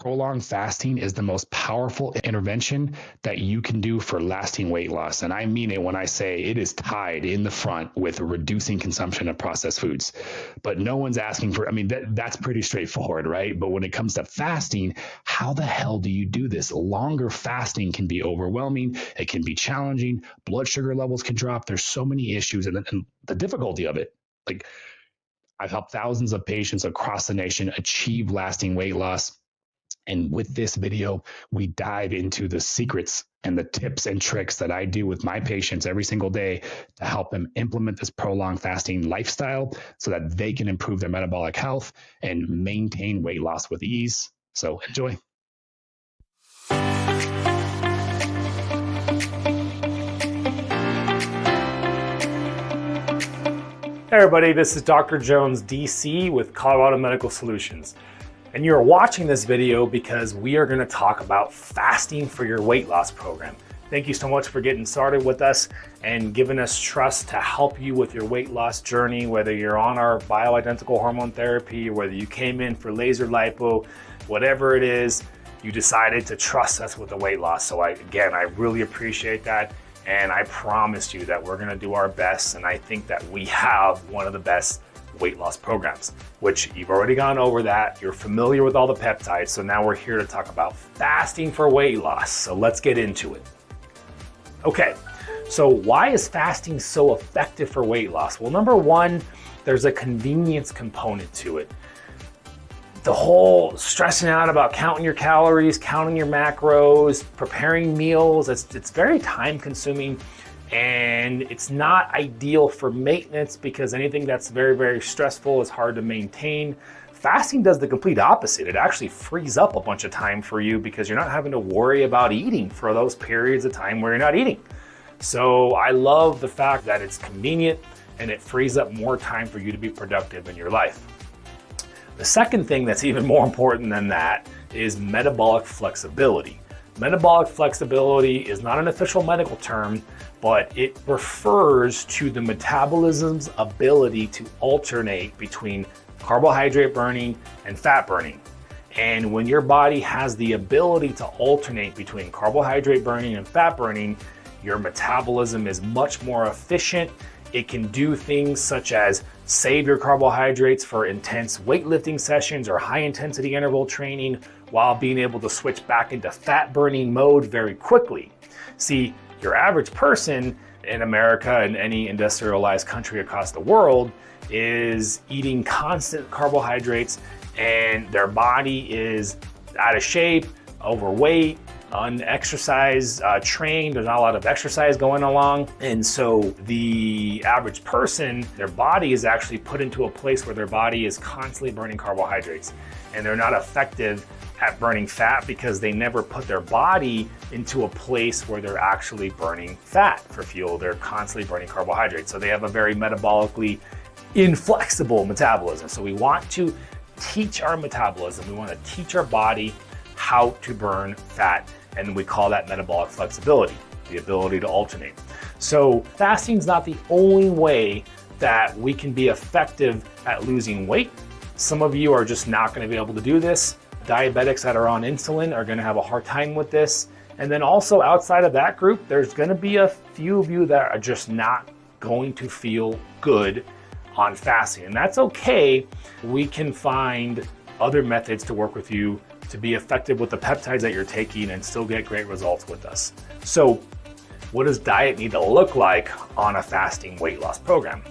Prolonged fasting is the most powerful intervention that you can do for lasting weight loss. And I mean it when I say it is tied in the front with reducing consumption of processed foods. But no one's asking for, that's pretty straightforward, right? But when it comes to fasting, how the hell do you do this? Longer fasting can be overwhelming. It can be challenging. Blood sugar levels can drop. There's so many issues and the difficulty of it. Like, I've helped thousands of patients across the nation achieve lasting weight loss. And with this video, we dive into the secrets and the tips and tricks that I do with my patients every single day to help them implement this prolonged fasting lifestyle so that they can improve their metabolic health and maintain weight loss with ease. So enjoy. Hey everybody, this is Dr. Jones, DC with Colorado Medical Solutions. And you're watching this video because we are going to talk about fasting for your weight loss program. Thank you so much for getting started with us and giving us trust to help you with your weight loss journey, whether you're on our bioidentical hormone therapy, or whether you came in for laser lipo, whatever it is, you decided to trust us with the weight loss. So I really appreciate that. And I promise you that we're going to do our best. And I think that we have one of the best weight loss programs, which you've already gone over that. You're familiar with all the peptides. So now we're here to talk about fasting for weight loss. So let's get into it. Okay, so why is fasting so effective for weight loss? Well, number one, there's a convenience component to it. The whole stressing out about counting your calories, counting your macros, preparing meals, it's very time consuming. And it's not ideal for maintenance because anything that's very, very stressful is hard to maintain. Fasting does the complete opposite. It actually frees up a bunch of time for you because you're not having to worry about eating for those periods of time where you're not eating. So I love the fact that it's convenient and it frees up more time for you to be productive in your life. The second thing that's even more important than that is metabolic flexibility. Metabolic flexibility is not an official medical term, but it refers to the metabolism's ability to alternate between carbohydrate burning and fat burning. And when your body has the ability to alternate between carbohydrate burning and fat burning, your metabolism is much more efficient. It can do things such as save your carbohydrates for intense weightlifting sessions or high intensity interval training while being able to switch back into fat burning mode very quickly. See, your average person in America and any industrialized country across the world is eating constant carbohydrates and their body is out of shape, overweight, unexercised, trained. There's not a lot of exercise going along. And so the average person, their body is actually put into a place where their body is constantly burning carbohydrates and they're not effective at burning fat because they never put their body into a place where they're actually burning fat for fuel. They're constantly burning carbohydrates. So they have a very metabolically inflexible metabolism. So we want to teach our metabolism. We want to teach our body how to burn fat. And we call that metabolic flexibility, the ability to alternate. So fasting is not the only way that we can be effective at losing weight. Some of you are just not going to be able to do this. Diabetics that are on insulin are going to have a hard time with this. And then also outside of that group, there's going to be a few of you that are just not going to feel good on fasting. And that's okay. We can find other methods to work with you to be effective with the peptides that you're taking and still get great results with us. So what does diet need to look like on a fasting weight loss program?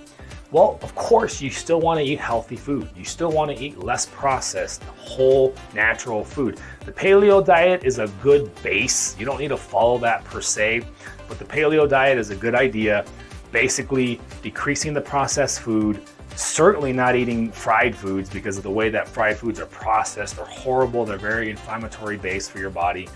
Well, of course, you still want to eat healthy food. You still want to eat less processed, whole, natural food. The paleo diet is a good base. You don't need to follow that per se, but the paleo diet is a good idea. Basically, decreasing the processed food, certainly not eating fried foods because of the way that fried foods are processed. They're horrible. They're very inflammatory base for your body.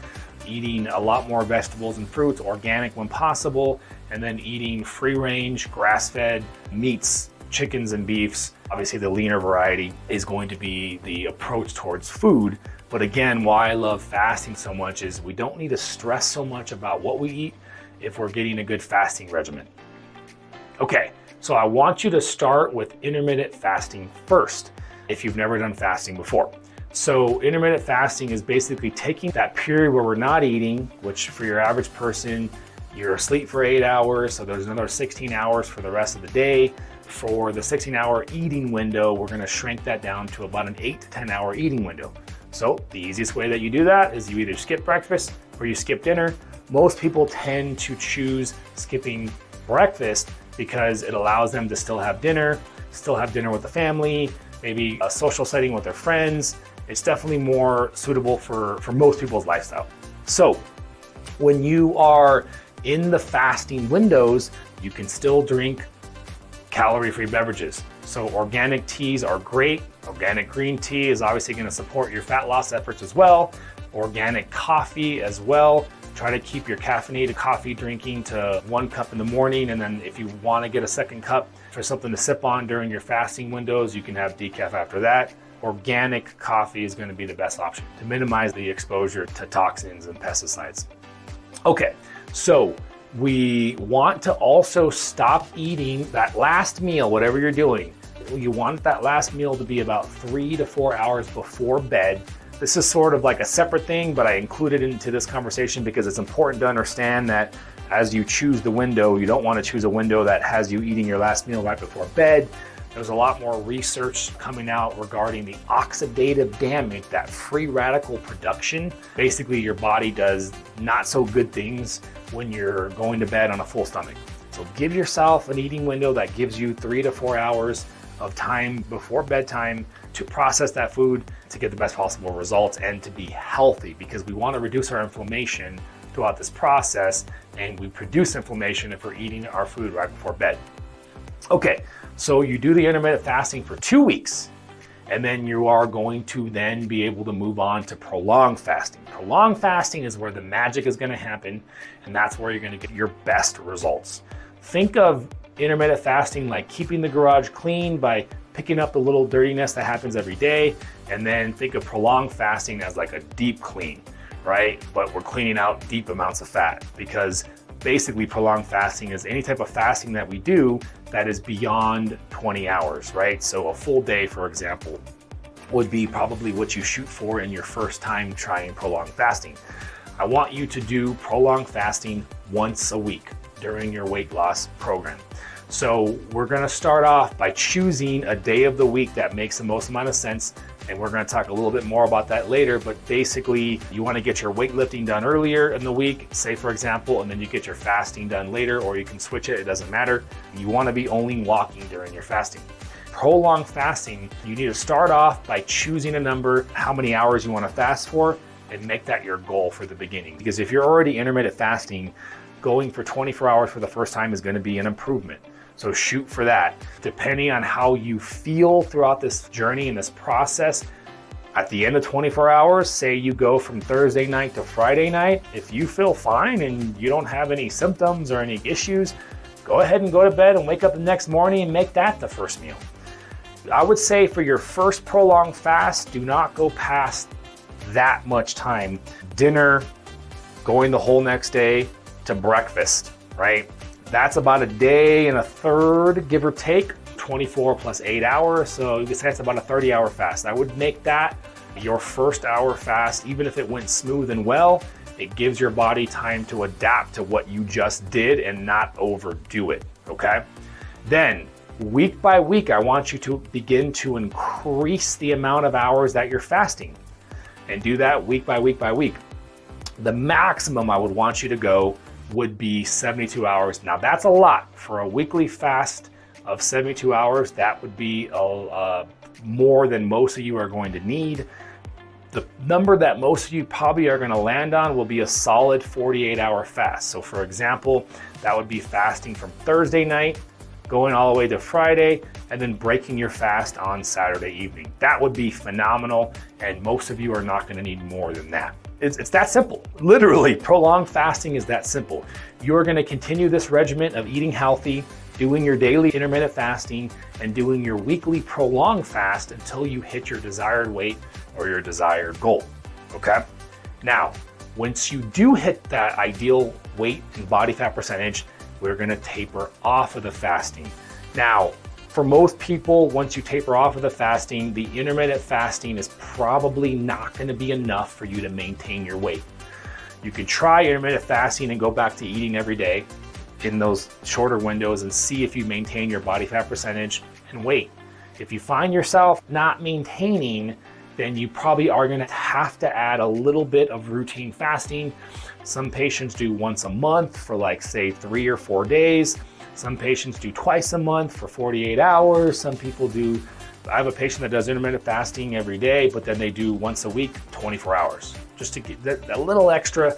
Eating a lot more vegetables and fruits, organic when possible, and then eating free-range, grass-fed meats, chickens and beefs. Obviously, the leaner variety is going to be the approach towards food. But again, why I love fasting so much is we don't need to stress so much about what we eat if we're getting a good fasting regimen. Okay, so I want you to start with intermittent fasting first if you've never done fasting before. So intermittent fasting is basically taking that period where we're not eating, which for your average person, you're asleep for 8 hours, so there's another 16 hours for the rest of the day. For the 16-hour eating window, we're gonna shrink that down to about an 8 to 10 hour eating window. So the easiest way that you do that is you either skip breakfast or you skip dinner. Most people tend to choose skipping breakfast because it allows them to still have dinner with the family, maybe a social setting with their friends. It's definitely more suitable for most people's lifestyle. So when you are in the fasting windows, you can still drink calorie-free beverages. So organic teas are great. Organic green tea is obviously going to support your fat loss efforts as well. Organic coffee as well. Try to keep your caffeinated coffee drinking to 1 cup in the morning, and then if you want to get a second cup for something to sip on during your fasting windows, you can have decaf after that. Organic coffee is going to be the best option to minimize the exposure to toxins and pesticides. Okay, so we want to also stop eating that last meal, whatever you're doing. You want that last meal to be about 3 to 4 hours before bed. This is sort of like a separate thing, but I included it into this conversation because it's important to understand that as you choose the window, you don't want to choose a window that has you eating your last meal right before bed. There's a lot more research coming out regarding the oxidative damage, that free radical production. Basically, your body does not so good things when you're going to bed on a full stomach. So give yourself an eating window that gives you 3 to 4 hours of time before bedtime to process that food to get the best possible results and to be healthy, because we want to reduce our inflammation throughout this process, and we produce inflammation if we're eating our food right before bed. Okay, so you do the intermittent fasting for 2 weeks, and then you are going to then be able to move on to prolonged fasting. Prolonged fasting is where the magic is going to happen, and that's where you're going to get your best results. Think of intermittent fasting like keeping the garage clean by picking up the little dirtiness that happens every day, and then think of prolonged fasting as like a deep clean, right? But we're cleaning out deep amounts of fat, because basically prolonged fasting is any type of fasting that we do that is beyond 20 hours, right? So a full day, for example, would be probably what you shoot for in your first time trying prolonged fasting. I want you to do prolonged fasting once a week during your weight loss program. So we're gonna start off by choosing a day of the week that makes the most amount of sense, and we're gonna talk a little bit more about that later, but basically you wanna get your weightlifting done earlier in the week, say for example, and then you get your fasting done later, or you can switch it doesn't matter. You wanna be only walking during your fasting. Prolonged fasting, you need to start off by choosing a number, how many hours you wanna fast for, and make that your goal for the beginning. Because if you're already intermittent fasting, going for 24 hours for the first time is gonna be an improvement. So shoot for that. Depending on how you feel throughout this journey and this process, at the end of 24 hours, say you go from Thursday night to Friday night, if you feel fine and you don't have any symptoms or any issues, go ahead and go to bed and wake up the next morning and make that the first meal. I would say for your first prolonged fast, do not go past that much time. Dinner, going the whole next day, to breakfast, right? That's about a day and a third, give or take, 24 plus 8 hours. So you can say it's about a 30-hour fast. I would make that your first hour fast. Even if it went smooth and well, it gives your body time to adapt to what you just did and not overdo it, okay? Then week by week, I want you to begin to increase the amount of hours that you're fasting, and do that week by week by week. The maximum I would want you to go would be 72 hours. Now that's a lot for a weekly fast of 72 hours. That would be more than most of you are going to need. The number that most of you probably are going to land on will be a solid 48-hour fast. So for example, that would be fasting from Thursday night, going all the way to Friday, and then breaking your fast on Saturday evening. That would be phenomenal, and most of you are not going to need more than that. It's that simple. Literally, prolonged fasting is that simple. You're going to continue this regimen of eating healthy, doing your daily intermittent fasting, and doing your weekly prolonged fast until you hit your desired weight or your desired goal, okay? Now, once you do hit that ideal weight and body fat percentage, we're gonna taper off of the fasting. Now, For most people, once you taper off of the fasting, the intermittent fasting is probably not going to be enough for you to maintain your weight. You can try intermittent fasting and go back to eating every day in those shorter windows and see if you maintain your body fat percentage and weight. If you find yourself not maintaining, then you probably are going to have to add a little bit of routine fasting. Some patients do once a month for like say 3 or 4 days. Some patients do twice a month for 48 hours. Some people do, I have a patient that does intermittent fasting every day, but then they do once a week, 24 hours, just to get that little extra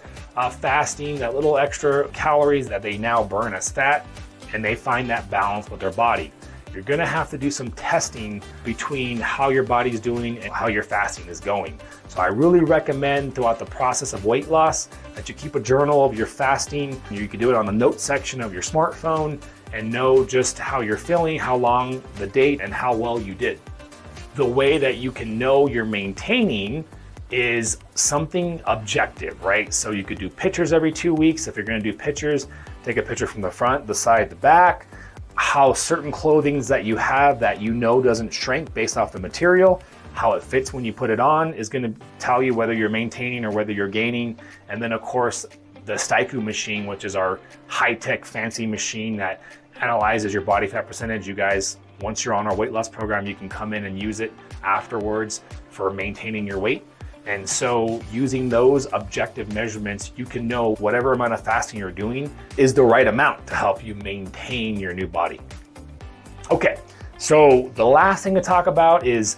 fasting, that little extra calories that they now burn as fat, and they find that balance with their body. You're gonna have to do some testing between how your body's doing and how your fasting is going. So I really recommend throughout the process of weight loss that you keep a journal of your fasting. You can do it on the notes section of your smartphone and know just how you're feeling, how long, the date, and how well you did. The way that you can know you're maintaining is something objective, right? So you could do pictures every 2 weeks. If you're gonna do pictures, take a picture from the front, the side, the back, how certain clothing that you have that you know doesn't shrink based off the material, how it fits when you put it on is going to tell you whether you're maintaining or whether you're gaining. And then of course, the Staiku machine, which is our high-tech fancy machine that analyzes your body fat percentage. You guys, once you're on our weight loss program, you can come in and use it afterwards for maintaining your weight. And so using those objective measurements, you can know whatever amount of fasting you're doing is the right amount to help you maintain your new body. Okay, so the last thing to talk about is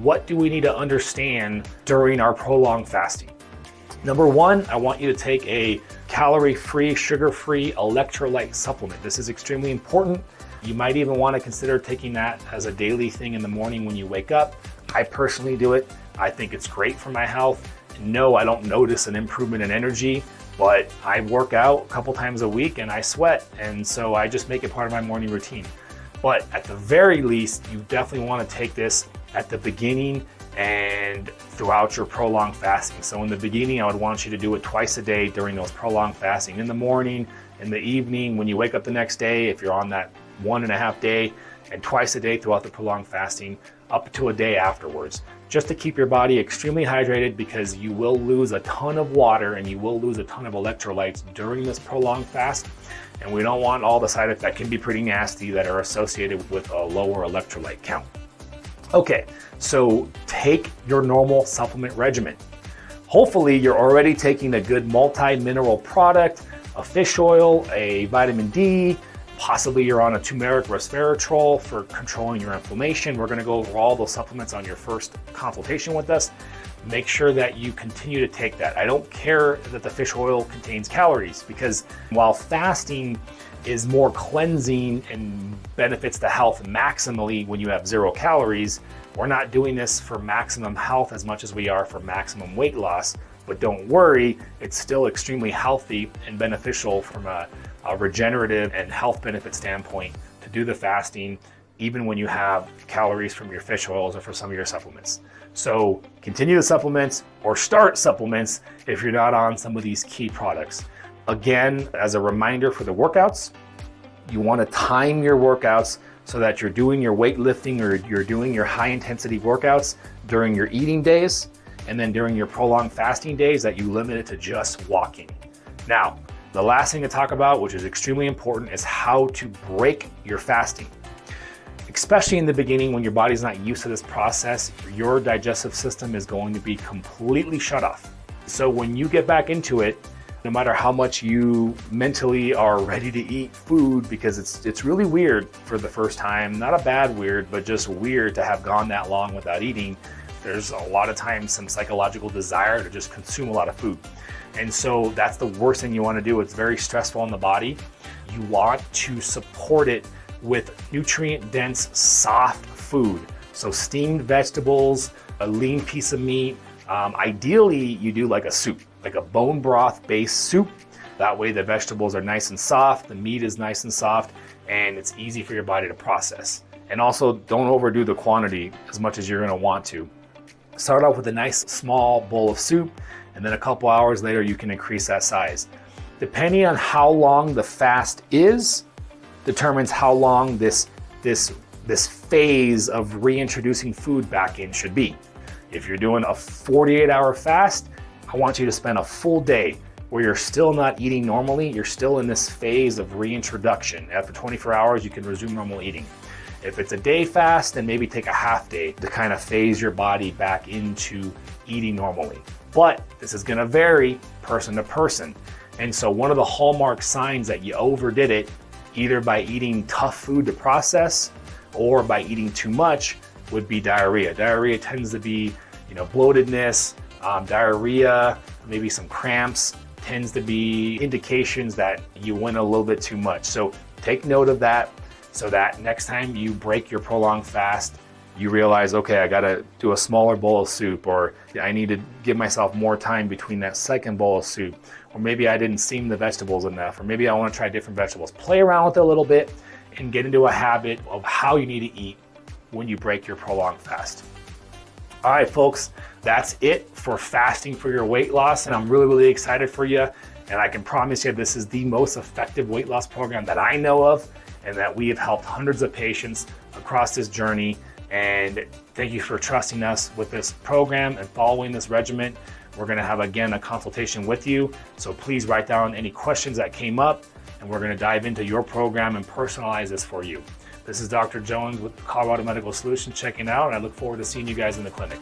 what do we need to understand during our prolonged fasting? Number one, I want you to take a calorie-free, sugar-free electrolyte supplement. This is extremely important. You might even want to consider taking that as a daily thing in the morning when you wake up. I personally do it. I think it's great for my health. No, I don't notice an improvement in energy, but I work out a couple times a week and I sweat. And so I just make it part of my morning routine. But at the very least, you definitely want to take this at the beginning and throughout your prolonged fasting. So in the beginning, I would want you to do it twice a day during those prolonged fasting. In the morning, in the evening, when you wake up the next day, if you're on that 1.5 day, and twice a day throughout the prolonged fasting, up to a day afterwards, just to keep your body extremely hydrated, because you will lose a ton of water and you will lose a ton of electrolytes during this prolonged fast. And we don't want all the side effects that can be pretty nasty that are associated with a lower electrolyte count. Okay, so take your normal supplement regimen. Hopefully you're already taking a good multi-mineral product, a fish oil, a vitamin D, possibly you're on a turmeric resveratrol for controlling your inflammation. We're gonna go over all those supplements on your first consultation with us. Make sure that you continue to take that. I don't care that the fish oil contains calories, because while fasting is more cleansing and benefits the health maximally when you have 0 calories, we're not doing this for maximum health as much as we are for maximum weight loss. But don't worry, it's still extremely healthy and beneficial from a regenerative and health benefit standpoint to do the fasting, even when you have calories from your fish oils or for some of your supplements. So continue the supplements or start supplements if you're not on some of these key products. Again, as a reminder for the workouts, you want to time your workouts so that you're doing your weightlifting or you're doing your high intensity workouts during your eating days, and then during your prolonged fasting days that you limit it to just walking. Now, the last thing to talk about, which is extremely important, is how to break your fasting. Especially in the beginning when your body's not used to this process, your digestive system is going to be completely shut off. So when you get back into it, no matter how much you mentally are ready to eat food, because it's really weird for the first time, not a bad weird, but just weird to have gone that long without eating. There's a lot of times some psychological desire to just consume a lot of food. And so that's the worst thing you want to do. It's very stressful on the body. You want to support it with nutrient-dense, soft food. So steamed vegetables, a lean piece of meat. Ideally, you do like a soup, like a bone broth-based soup. That way the vegetables are nice and soft, the meat is nice and soft, and it's easy for your body to process. And also, don't overdo the quantity as much as you're gonna want to. Start off with a nice small bowl of soup, and then a couple hours later, you can increase that size. Depending on how long the fast is, determines how long this this phase of reintroducing food back in should be. If you're doing a 48-hour fast, I want you to spend a full day where you're still not eating normally. You're still in this phase of reintroduction. After 24 hours, you can resume normal eating. If it's a day fast, then maybe take a half day to kind of phase your body back into eating normally. But this is gonna vary person to person. And so one of the hallmark signs that you overdid it, either by eating tough food to process or by eating too much, would be diarrhea. Diarrhea tends to be, bloatedness, diarrhea, maybe some cramps, tends to be indications that you went a little bit too much. So take note of that so that next time you break your prolonged fast, you realize, okay, I gotta do a smaller bowl of soup, or I need to give myself more time between that second bowl of soup, or maybe I didn't steam the vegetables enough, or maybe I wanna try different vegetables. Play around with it a little bit and get into a habit of how you need to eat when you break your prolonged fast. All right, folks, that's it for fasting for your weight loss. And I'm really, really excited for you. And I can promise you this is the most effective weight loss program that I know of, and that we have helped hundreds of patients across this journey. And thank you for trusting us with this program and following this regimen. We're gonna have, again, a consultation with you. So please write down any questions that came up, and we're gonna dive into your program and personalize this for you. This is Dr. Jones with Colorado Medical Solutions checking out, and I look forward to seeing you guys in the clinic.